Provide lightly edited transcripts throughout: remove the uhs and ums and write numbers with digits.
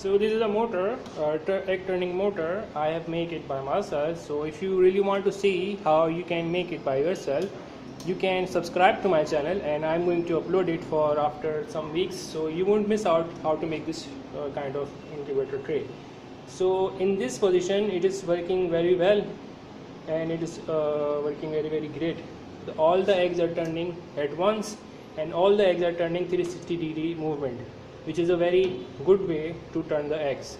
So this is a motor, egg turning motor. I have made it by myself. So if you really want to see how you can make it by yourself, you can subscribe to my channel, and I'm going to upload it for after some weeks, so you won't miss out how to make this kind of incubator tray. So in this position it is working very well, and it is working very great. All the eggs are turning at once, and all the eggs are turning 360-degree movement, which is a very good way to turn the eggs.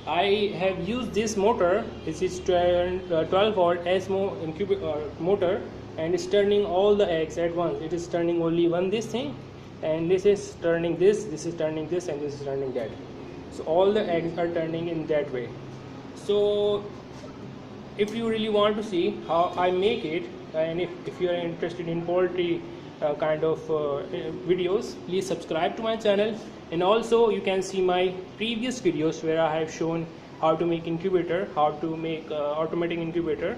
I have used this motor. This is 12 volt SMO motor, and it's turning all the eggs at once. It is turning only one this thing, and this is turning this is turning this, and this is turning that. So all the eggs are turning in that way. So if you really want to see how I make it, and if you are interested in poultry kind of videos, please subscribe to my channel. And also you can see my previous videos where I have shown how to make incubator, how to make automatic incubator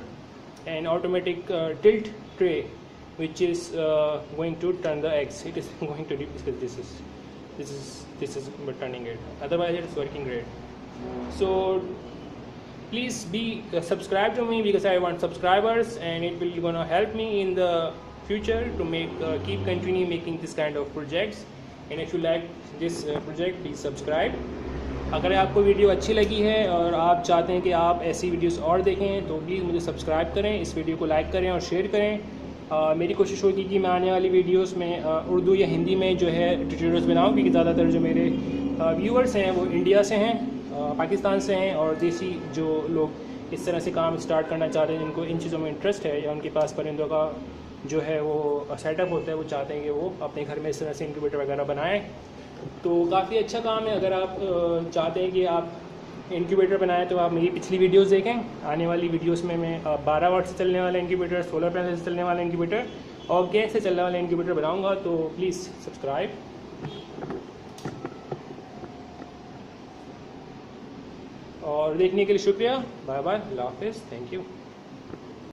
and automatic tilt tray, which is going to turn the eggs. It is going to because this is turning it, otherwise it is working great. So please be subscribe to me, because I want subscribers, and it will gonna help me in the future to make keep continue making this kind of projects. And if you like this project, please subscribe. अगर आपको video अच्छी लगी है और आप चाहते हैं कि आप ऐसी वीडियोस और देखें, तो प्लीज़ मुझे सब्सक्राइब करें, इस वीडियो को लाइक करें और शेयर करें। मेरी कोशिश होगी कि मैं आने वाली वीडियोस में उर्दू या हिंदी में जो है ट्यूटोरियल्स बनाऊँ, क्योंकि ज़्यादातर जो मेरे व्यूअर्स हैं वो इंडिया से हैं, पाकिस्तान से हैं, और देसी जो लोग इस तरह से काम स्टार्ट करना चाहते हैं, जिनको इन चीज़ों में इंटरेस्ट है, या उनके पास परिंदों का जो है वो सेटअप होता है, वो चाहते हैं कि वो अपने घर में इस तरह से इंक्यूबेटर वगैरह बनाएं। तो काफ़ी अच्छा काम है। अगर आप चाहते हैं कि आप इंक्यूबेटर बनाएं, तो आप मेरी पिछली वीडियोस देखें। आने वाली वीडियोस में मैं 12 वाट से चलने वाला इंक्यूबेटर, सोलर पैनल से चलने वाला इंक्यूबेटर और गैस से चलने वाला इंक्यूबेटर बनाऊंगा। तो प्लीज़ सब्सक्राइब। और देखने के लिए शुक्रिया। बाय बाय, अल्लाह हाफिज़, थैंक यू।